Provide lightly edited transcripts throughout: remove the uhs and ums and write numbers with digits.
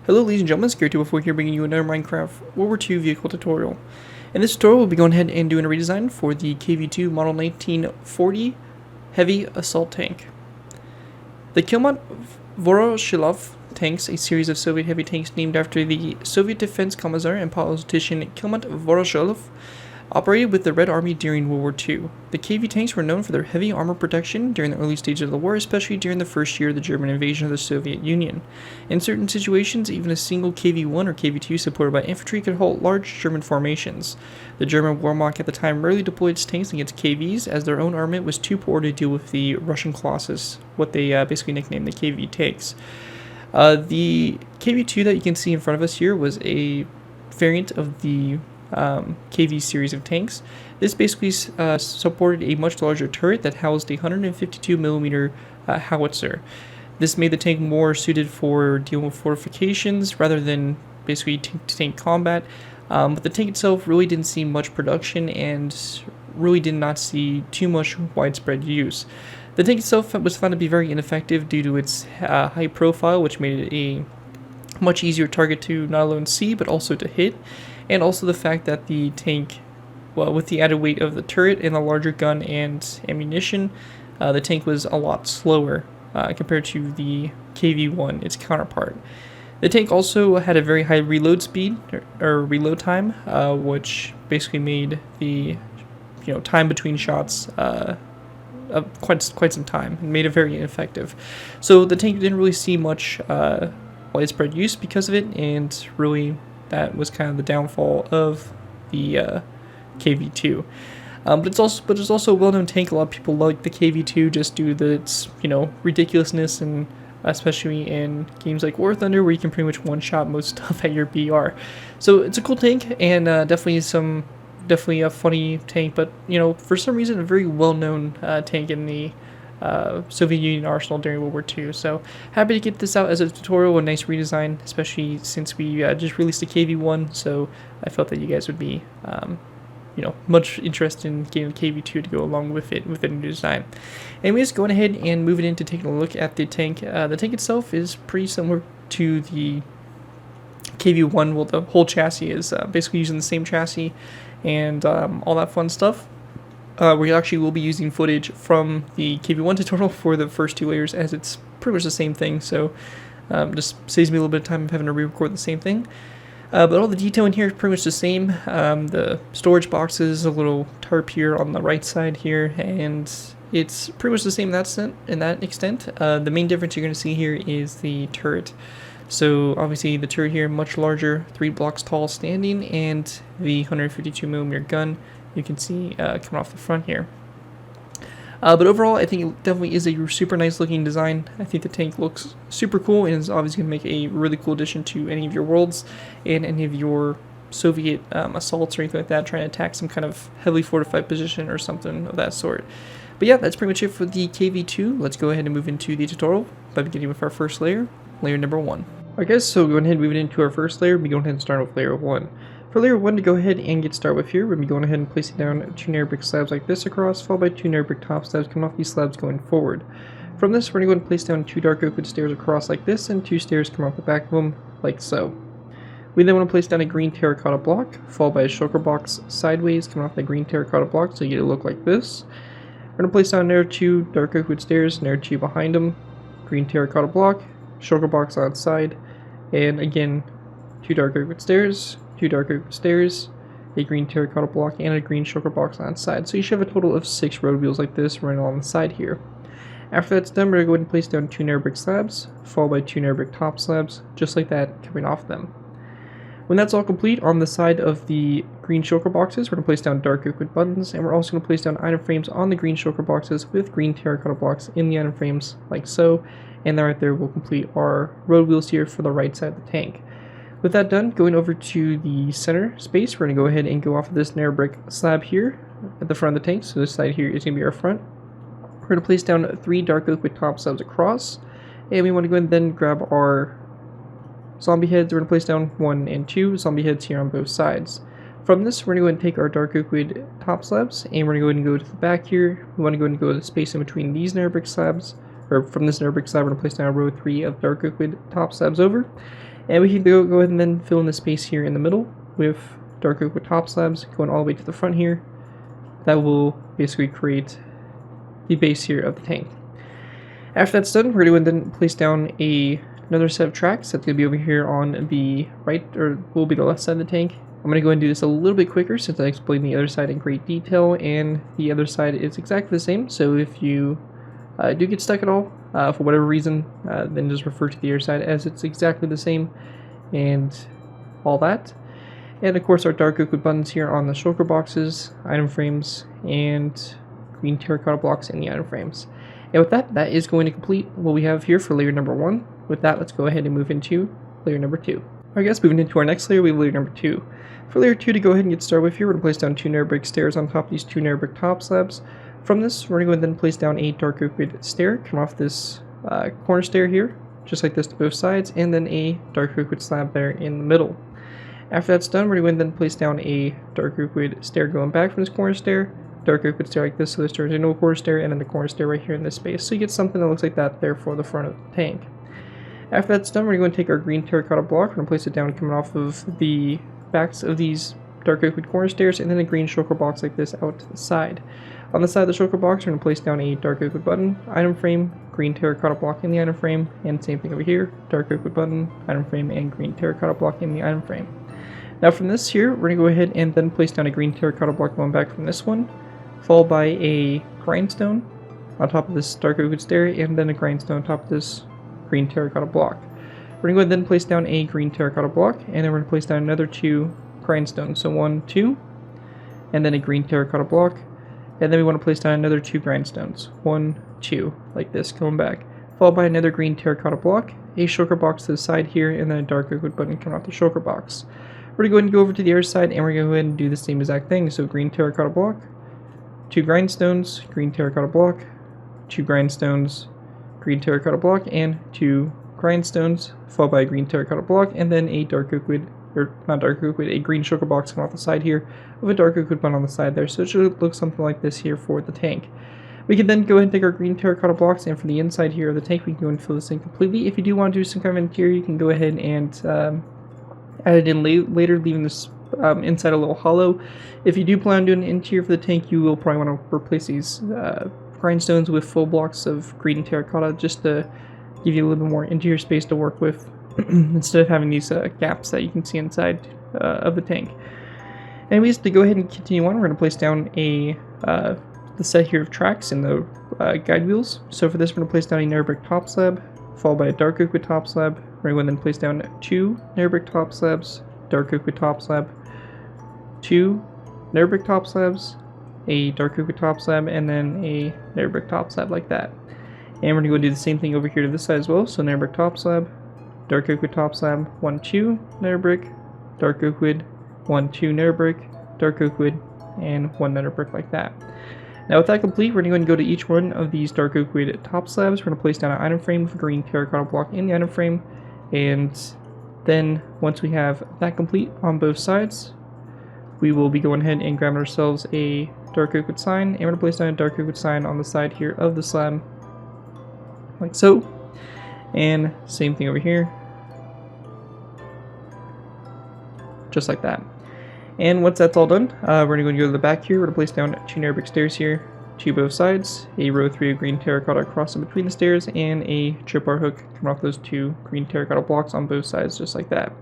Hello ladies and gentlemen, it's KV-2 here bringing you another Minecraft World War II vehicle tutorial. In this tutorial we'll be going ahead and doing a redesign for the KV-2 Model 1940 Heavy Assault Tank. The Voroshilov tanks, a series of Soviet heavy tanks named after the Soviet Defense Commissar and politician Voroshilov, operated with the Red Army during World War II. The KV tanks were known for their heavy armor protection during the early stages of the war, especially during the first year of the German invasion of the Soviet Union. In certain situations, even a single KV-1 or KV-2 supported by infantry could halt large German formations. The German Wehrmacht at the time rarely deployed its tanks against KVs, as their own armament was too poor to deal with the Russian Colossus, what they basically nicknamed the KV tanks. The KV-2 that you can see in front of us here was a variant of the KV series of tanks. This basically supported a much larger turret that housed a 152mm howitzer. This made the tank more suited for dealing with fortifications rather than basically tank combat, but the tank itself really didn't see much production and really did not see too much widespread use. The tank itself was found to be very ineffective due to its high profile, which made it a much easier target to not alone see but also to hit, and also the fact that the tank, well, with the added weight of the turret and the larger gun and ammunition, the tank was a lot slower compared to the KV-1, its counterpart. The tank also had a very high reload speed or reload time, which basically made the time between shots quite some time and made it very ineffective. So the tank didn't really see much widespread use because of it, and really that was kind of the downfall of the KV-2. But it's also a well-known tank. A lot of people like the KV-2 just due to its ridiculousness, and especially in games like War Thunder where you can pretty much one-shot most stuff at your BR. So it's a cool tank, and definitely a funny tank, but for some reason a very well-known tank in the Soviet Union arsenal during World War II. So happy to get this out as a tutorial, a nice redesign, especially since we just released a KV-1, so I felt that you guys would be much interested in getting the KV-2 to go along with it with a new design. Anyways, going ahead and moving into taking a look at the tank. The tank itself is pretty similar to the KV-1. Well, the whole chassis is basically using the same chassis and all that fun stuff. We actually will be using footage from the KV-1 tutorial for the first two layers, as it's pretty much the same thing, so just saves me a little bit of time of having to re-record the same thing. But all the detail in here is pretty much the same. The storage boxes, a little tarp here on the right side here, and it's pretty much the same in that extent. The main difference you're going to see here is the turret. So obviously the turret here much larger, 3 blocks tall standing, and the 152mm gun you can see coming off the front here. But overall, I think it definitely is a super nice looking design. I think the tank looks super cool and is obviously going to make a really cool addition to any of your worlds and any of your Soviet assaults or anything like that, trying to attack some kind of heavily fortified position or something of that sort. But yeah, that's pretty much it for the KV-2. Let's go ahead and move into the tutorial by beginning with our first layer, layer number 1. Alright guys, so going ahead and moving into our first layer, we're going ahead and start with layer 1. For layer 1 to go ahead and get started with here, we're going to be going ahead and placing down 2 nether brick slabs like this across, followed by 2 nether brick top slabs coming off these slabs going forward. From this, we're going to go ahead and place down 2 dark oak wood stairs across like this, and 2 stairs come off the back of them like so. We then want to place down a green terracotta block, followed by a shulker box sideways coming off the green terracotta block, so you get it look like this. We're going to place down another 2 dark oak wood stairs, another 2 behind them, green terracotta block, shulker box on side, and again 2 dark oak wood stairs, 2 dark oak wood stairs, a green terracotta block, and a green shulker box on the side. So you should have a total of 6 road wheels like this running along the side here. After that's done, we're going to go ahead and place down 2 nether brick slabs, followed by 2 nether brick top slabs, just like that, coming off them. When that's all complete, on the side of the green shulker boxes, we're going to place down dark oak wood buttons, and we're also going to place down item frames on the green shulker boxes with green terracotta blocks in the item frames, like so. And then right there, we'll complete our road wheels here for the right side of the tank. With that done, going over to the center space, we're going to go ahead and go off of this nether brick slab here at the front of the tank. So this side here is going to be our front. We're going to place down 3 dark oak wood top slabs across, and we want to go ahead and then grab our zombie heads. We're going to place down 1 and 2 zombie heads here on both sides. From this, we're going to go ahead and take our dark oak wood top slabs, and we're going to go ahead and go to the back here. We want to go ahead and go to the space in between these nether brick slabs, or from this nether brick slab, we're going to place down a row 3 of dark oak wood top slabs over. And we can go ahead and then fill in the space here in the middle with dark oak with top slabs going all the way to the front here. That will basically create the base here of the tank. After that's done, we're going to then place down another set of tracks. That's going to be over here on the right, or will be the left side of the tank. I'm going to go ahead and do this a little bit quicker since I explained the other side in great detail, and the other side is exactly the same. So if you do get stuck at all, for whatever reason, then just refer to the other side as it's exactly the same and all that. And of course our dark oak wood buttons here on the shulker boxes, item frames, and green terracotta blocks in the item frames. And with that, that is going to complete what we have here for layer number 1. With that, let's go ahead and move into layer number 2. Alright guys, moving into our next layer, we have layer number 2. For layer 2 to go ahead and get started with here, we're going to place down 2 nether brick stairs on top of these 2 nether brick top slabs. From this, we're going to go ahead and then place down a dark oak wood stair, come off this corner stair here, just like this to both sides, and then a dark oak wood slab there in the middle. After that's done, we're going to then place down a dark oak wood stair going back from this corner stair, dark oak wood stair like this, so this turns into a corner stair, and then the corner stair right here in this space. So you get something that looks like that there for the front of the tank. After that's done, we're going to take our green terracotta block, we're going to place it down coming off of the backs of these dark oak wood corner stairs, and then a green shulker box like this out to the side. On the side of the shulker box, we're going to place down a dark oak wood button, item frame, green terracotta block in the item frame, and same thing over here, dark oak wood button, item frame, and green terracotta block in the item frame. Now from this here, we're going to go ahead and then place down a green terracotta block going back from this one, followed by a grindstone on top of this dark oak wood stair, and then a grindstone on top of this green terracotta block. We're going to go ahead and then place down a green terracotta block, and then we're going to place down another 2 grindstones. So 1, 2, and then a green terracotta block, and then we want to place down another 2 grindstones. 1, 2, like this, going back, followed by another green terracotta block, a shulker box to the side here, and then a dark oak wood button coming off the shulker box. We're going to go ahead and go over to the other side, and we're going to go ahead and do the same exact thing. So green terracotta block, 2 grindstones, green terracotta block, 2 grindstones, green terracotta block, and 2 grindstones, followed by a green terracotta block, and then a dark oak wood, or not dark oak wood, a green shulker box coming off the side here, with a dark oak wood button on the side there. So it should look something like this here for the tank. We can then go ahead and take our green terracotta blocks, and for the inside here of the tank, we can go and fill this in completely. If you do want to do some kind of interior, you can go ahead and add it in later, leaving this inside a little hollow. If you do plan on doing an interior for the tank, you will probably want to replace these grindstones with full blocks of green terracotta just to give you a little bit more interior space to work with instead of having these gaps that you can see inside of the tank. Anyways, to go ahead and continue on, we're going to place down the set here of tracks and the guide wheels. So for this, we're going to place down a nether brick top slab, followed by a dark oak wood top slab. We're going to then place down 2 nether brick top slabs, dark oak wood top slab, 2 nether brick top slabs, a dark oak wood top slab, and then a nether brick top slab like that. And we're going to go do the same thing over here to this side as well. So nether brick top slab, dark oak wood top slab, 1, 2 nether brick, dark oak wood, 1, 2 nether brick, dark oak wood, and 1 nether brick like that. Now with that complete, we're going to go and go to each one of these dark oak wood top slabs. We're going to place down an item frame with a green terracotta block in the item frame, and then once we have that complete on both sides, we will be going ahead and grabbing ourselves a dark oak wood sign, and we're going to place down a dark oak wood sign on the side here of the slab, like so. And same thing over here, just like that. And once that's all done, we're going to go to the back here. We're going to place down 2 nether brick stairs here to both sides, a row 3 of green terracotta across in between the stairs, and a tripwire hook coming off those 2 green terracotta blocks on both sides, just like that.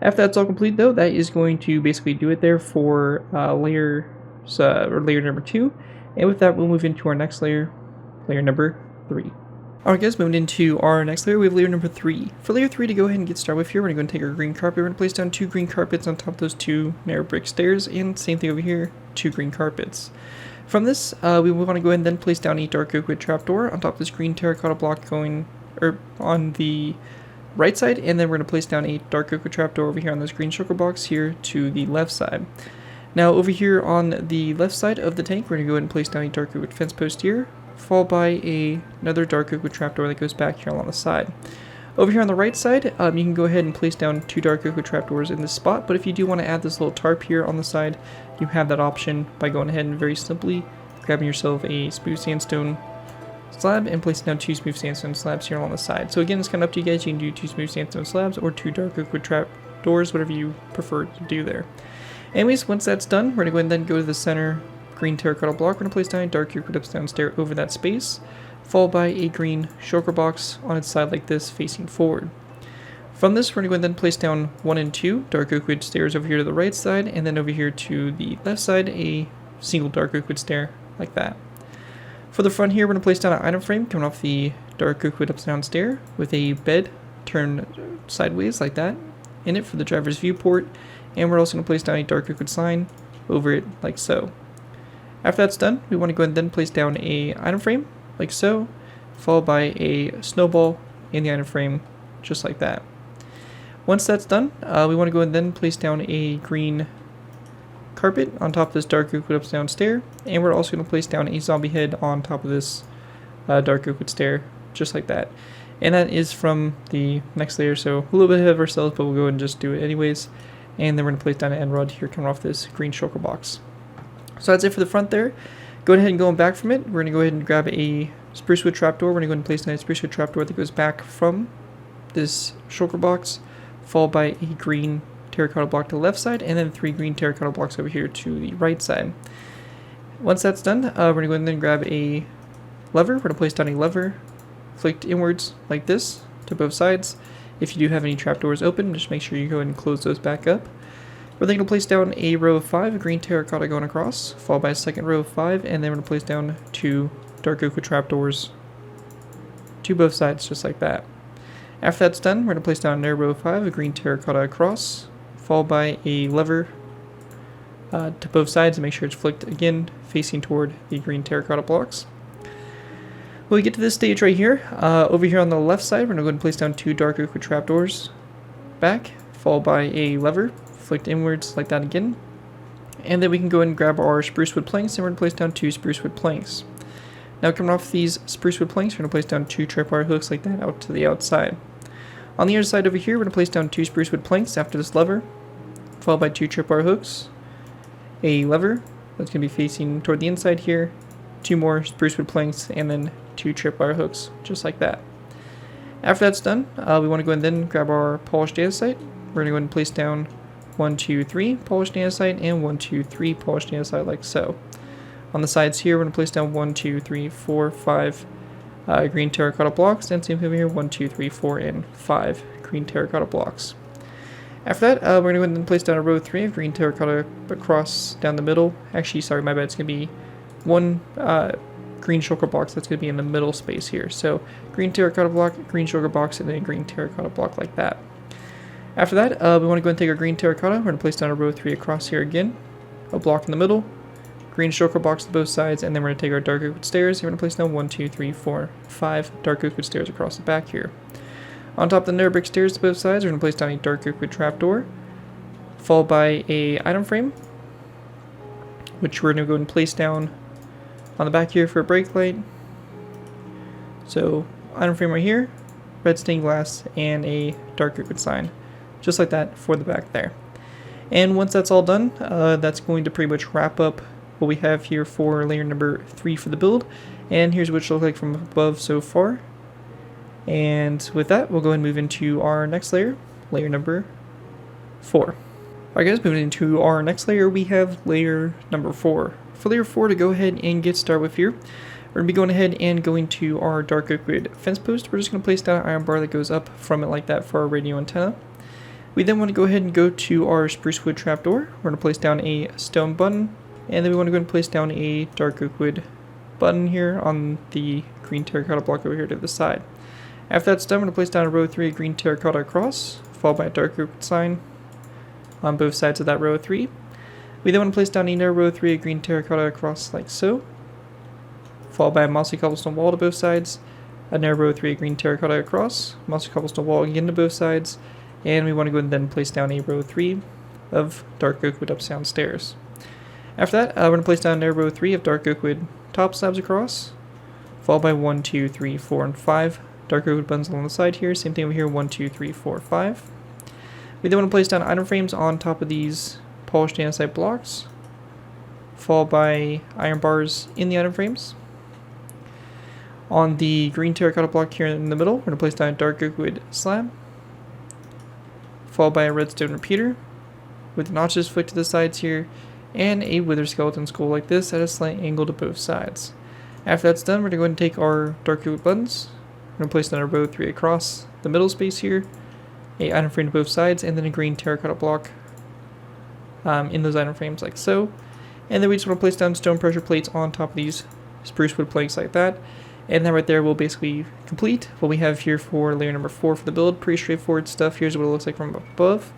After that's all complete though, that is going to basically do it there for layer number 2. And with that, we'll move into our next layer, layer number 3. Alright guys, moving into our next layer, we have layer number 3. For layer 3 to go ahead and get started with here, we're going to take our green carpet, we're going to place down 2 green carpets on top of those 2 nether brick stairs, and same thing over here, 2 green carpets. From this, we want to go ahead and then place down a dark oak wood trapdoor on top of this green terracotta block going, on the right side, and then we're going to place down a dark oak wood trapdoor over here on this green shulker box here to the left side. Now over here on the left side of the tank, we're going to go ahead and place down a dark oak wood fence post here, followed by another dark oak wood trapdoor that goes back here along the side. Over here on the right side, you can go ahead and place down 2 dark oak wood trapdoors in this spot, but if you do want to add this little tarp here on the side, you have that option by going ahead and very simply grabbing yourself a smooth sandstone slab and placing down 2 smooth sandstone slabs here along the side. So again, it's kind of up to you guys. You can do 2 smooth sandstone slabs or 2 dark oak wood trap doors, whatever you prefer to do there. Anyways, once that's done, we're going to go ahead and then go to the center green terracotta block. We're going to place down a dark oak wood upstairs stair over that space, followed by a green shulker box on its side like this, facing forward. From this, we're going to go ahead and then place down 1 and 2 dark oak wood stairs over here to the right side, and then over here to the left side, a single dark oak wood stair like that. For the front here, we're going to place down an item frame coming off the dark oak wood upstairs stair with a bed turned sideways like that in it for the driver's viewport, and we're also going to place down a dark oak wood sign over it like so. After that's done, we want to go ahead and then place down a item frame like so, followed by a snowball in the item frame just like that. Once that's done, we want to go and then place down a green carpet on top of this dark oak wood upstairs stair, and we're also going to place down a zombie head on top of this dark oak wood stair, just like that. And that is from the next layer, so a little bit ahead of ourselves, but we'll go and just do it anyways. And then we're going to place down an end rod here coming off this green shulker box. So that's it for the front there. Going ahead and going back from it, we're going to go ahead and grab a spruce wood trapdoor. We're going to go ahead and place down a spruce wood trapdoor that goes back from this shulker box, followed by a green terracotta block to the left side, and then 3 green terracotta blocks over here to the right side. Once that's done, we're going to go ahead and then grab a lever. We're going to place down a lever flicked inwards like this to both sides. If you do have any trapdoors open, just make sure you go ahead and close those back up. We're then going to place down a row of 5 green terracotta going across, followed by a second row of 5, and then we're going to place down 2 dark oak wood trapdoors to both sides just like that. After that's done, we're going to place down another row of 5 of green terracotta across, followed by a lever to both sides and make sure it's flicked again, facing toward the green terracotta blocks. When we get to this stage right here, over here on the left side, we're going to go ahead and place down 2 dark oak wood trapdoors back, followed by a lever, flicked inwards like that again. And then we can go ahead and grab our spruce wood planks, and we're going to place down 2 spruce wood planks. Now coming off these spruce wood planks, we're going to place down 2 tripwire hooks like that out to the outside. On the other side over here, we're going to place down 2 spruce wood planks after this lever, followed by 2 tripwire hooks, a lever that's going to be facing toward the inside here, 2 more spruce wood planks, and then 2 tripwire hooks, just like that. After that's done, we want to go and then grab our polished andesite. We're going to go ahead and place down 1, 2, 3 polished andesite and 1, 2, 3 polished andesite like so. On the sides here, we're going to place down 1, 2, 3, 4, 5 green terracotta blocks, and same over here, 1, 2, 3, 4, and 5 green terracotta blocks. After that, we're going to go ahead and place down a row 3 of green terracotta across down the middle. Actually, sorry, my bad, it's going to be 1 green shulker box that's going to be in the middle space here. So green terracotta block, green shulker box, and then a green terracotta block like that. After that, we want to go and take our green terracotta. We're going to place down a row 3 across here again, a block in the middle, green shulker box to both sides, and then we're going to take our dark oak wood stairs. We're going to place down 1, 2, 3, 4, 5 dark oak wood stairs across the back here. On top of the nether brick stairs to both sides, we're going to place down a dark oak wood trapdoor, followed by a item frame, which we're going to go and place down on the back here for a brake light. So item frame right here, red stained glass, and a dark oak wood sign, just like that for the back there. And once that's all done, that's going to pretty much wrap up what we have here for layer number 3 for the build. And here's what it should look like from above so far. And with that, we'll go ahead and move into our next layer, layer number 4. Alright guys, moving into our next layer, we have layer number 4. For layer 4, to go ahead and get started with here, we're going to be going ahead and going to our dark oak wood fence post. We're just going to place down an iron bar that goes up from it like that for our radio antenna. We then want to go ahead and go to our spruce wood trapdoor. We're going to place down a stone button, and then we want to go ahead and place down a dark oak wood button here on the green terracotta block over here to the side. After that's done, we're going to place down a row 3 green terracotta across, followed by a dark oak wood sign on both sides of that row 3. We then want to place down another row 3 green terracotta across like so, followed by a mossy cobblestone wall to both sides, another row 3 green terracotta across, mossy cobblestone wall again to both sides, and we want to go and then place down a row 3 of dark oak wood upstairs stairs. After that, we're going to place down another row 3 of dark oak wood top slabs across, followed by 1, 2, 3, 4, and 5 dark oak wood buttons along the side here. Same thing over here, 1, 2, 3, 4, 5. We then want to place down item frames on top of these polished andesite blocks, followed by iron bars in the item frames. On the green terracotta block here in the middle, we're going to place down a dark oak wood slab, followed by a redstone repeater with notches flicked to the sides here, and a wither skeleton skull like this at a slight angle to both sides. After that's done, we're going to go ahead and take our dark oak buttons, we're going to place down a row 3 across the middle space here, a item frame to both sides, and then a green terracotta block in those item frames like so. And then we just want to place down stone pressure plates on top of these spruce wood planks like that. And that right there will basically complete what we have here for layer number 4 for the build. Pretty straightforward stuff. Here's what it looks like from above.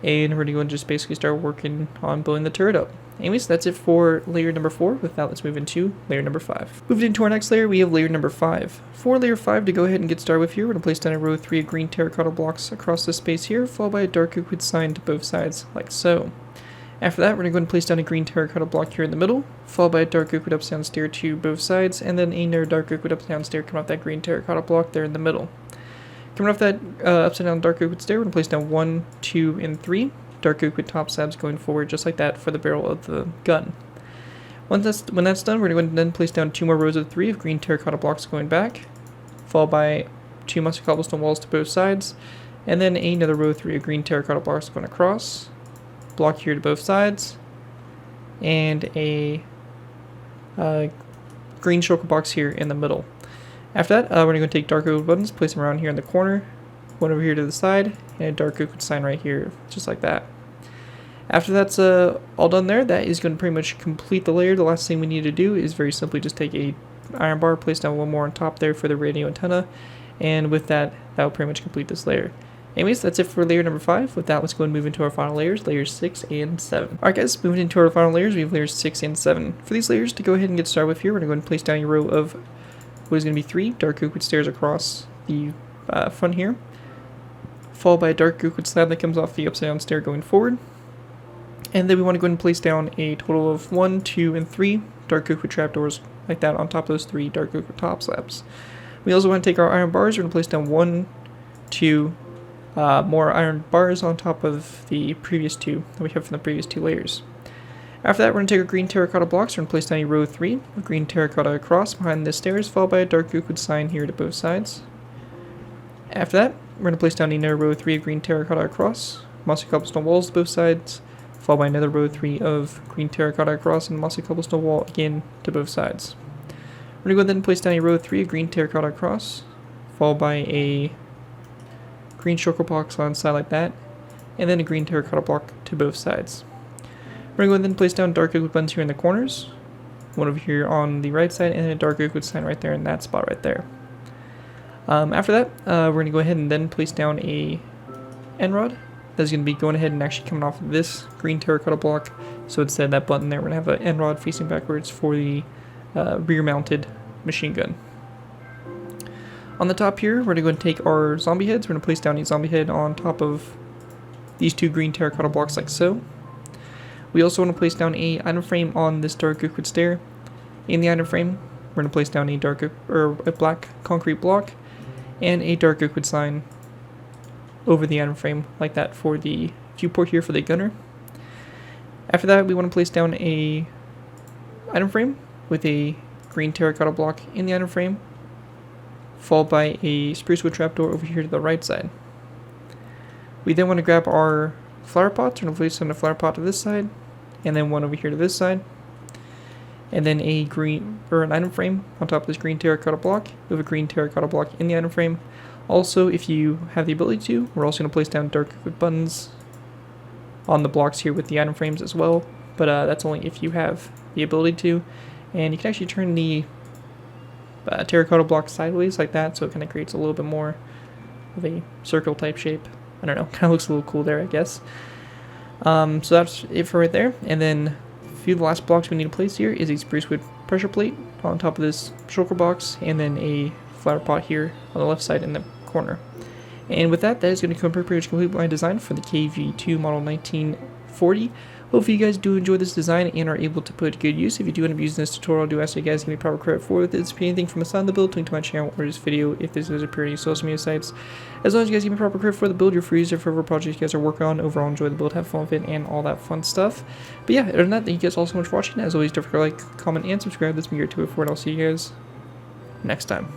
And we're going to go and just basically start working on building the turret up. Anyways, that's it for layer number 4. With that, let's move into layer number 5. Moving into our next layer, we have layer number 5. For layer 5 to go ahead and get started with here, we're going to place down a row 3 of green terracotta blocks across this space here, followed by a dark oak wood sign to both sides, like so. After that, we're going to go and place down a green terracotta block here in the middle, followed by a dark oak wood upside down stair to both sides, and then another dark oak wood upside down stair coming off that green terracotta block there in the middle. Coming off that upside down dark oak wood stair, we're going to place down 1, 2, and 3 dark oak wood top slabs going forward, just like that for the barrel of the gun. When that's done, we're going to then place down 2 more rows of 3 of green terracotta blocks going back, followed by 2 musty cobblestone walls to both sides, and then another row of 3 of green terracotta blocks going across, block here to both sides, and a green shulker box here in the middle. After that, we're going to take dark oak buttons, place them around here in the corner, one over here to the side, and a dark oak sign right here, just like that. After that's all done there, that is going to pretty much complete the layer. The last thing we need to do is very simply just take a iron bar, place down 1 more on top there for the radio antenna, and with that, that will pretty much complete this layer. Anyways, that's it for layer number 5. With that, let's go and move into our final layers, layers 6 and 7. Alright guys, moving into our final layers, we have layers 6 and 7. For these layers, to go ahead and get started with here, we're going to go ahead and place down a row of what is going to be 3 dark oak wood stairs across the front here, followed by a dark oak wood slab that comes off the upside down stair going forward. And then we want to go ahead and place down a total of 1, 2, and 3 dark oak wood trapdoors like that on top of those 3 dark oak wood top slabs. We also want to take our iron bars, we're going to place down 1, 2, more iron bars on top of the previous 2 that we have from the previous 2 layers. After that, we're going to take our green terracotta blocks, we're going to place down a row 3 of green terracotta across behind the stairs, followed by a dark oak wood sign here to both sides. After that, we're going to place down another row 3 of green terracotta across, mossy cobblestone walls to both sides, followed by another row 3 of green terracotta across and mossy cobblestone wall again to both sides. We're going to go ahead and place down a row 3 of green terracotta across, followed by a green shulker box on the side like that, and then a green terracotta block to both sides. We're going to go ahead and place down dark oak wood buttons here in the corners, one over here on the right side, and then a dark oak wood sign right there in that spot right there. After that, we're going to go ahead and then place down a end rod that's going to be going ahead and actually coming off of this green terracotta block. So instead of that button there, we're going to have an end rod facing backwards for the rear mounted machine gun. On the top here, we're going to go and take our zombie heads. We're going to place down a zombie head on top of these 2 green terracotta blocks like so. We also want to place down a item frame on this dark oak wood stair. In the item frame, we're going to place down a a black concrete block and a dark oak wood sign over the item frame like that for the viewport here for the gunner. After that, we want to place down a item frame with a green terracotta block in the item frame, followed by a spruce wood trapdoor over here to the right side. We then want to grab our flower pots. We're going to place on a flower pot to this side, and then one over here to this side, and then an item frame on top of this green terracotta block with a green terracotta block in the item frame. Also, if you have the ability to, we're also going to place down dark oak wood buttons on the blocks here with the item frames as well, but that's only if you have the ability to. And you can actually turn the terracotta block sideways like that, so it kind of creates a little bit more of a circle type shape. I don't know, kind of looks a little cool there, I guess. So that's it for right there. And then a few of the last blocks we need to place here is a spruce wood pressure plate on top of this shulker box, and then a flower pot here on the left side in the corner. And with that, that is going to pretty much complete my design for the KV-2 model 1940. Hopefully you guys do enjoy this design and are able to put good use. If you do end up using this tutorial, I do ask you guys to give me proper credit for it. If anything from the side of the build, link to my channel or this video if this is appearing on social media sites. As long as you guys give me proper credit for the build, you're free to use it for whatever project you guys are working on. Overall, enjoy the build, have fun with it, and all that fun stuff. But yeah, other than that, thank you guys all so much for watching. As always, don't forget to like, comment, and subscribe. That's me here to it for it. I'll see you guys next time.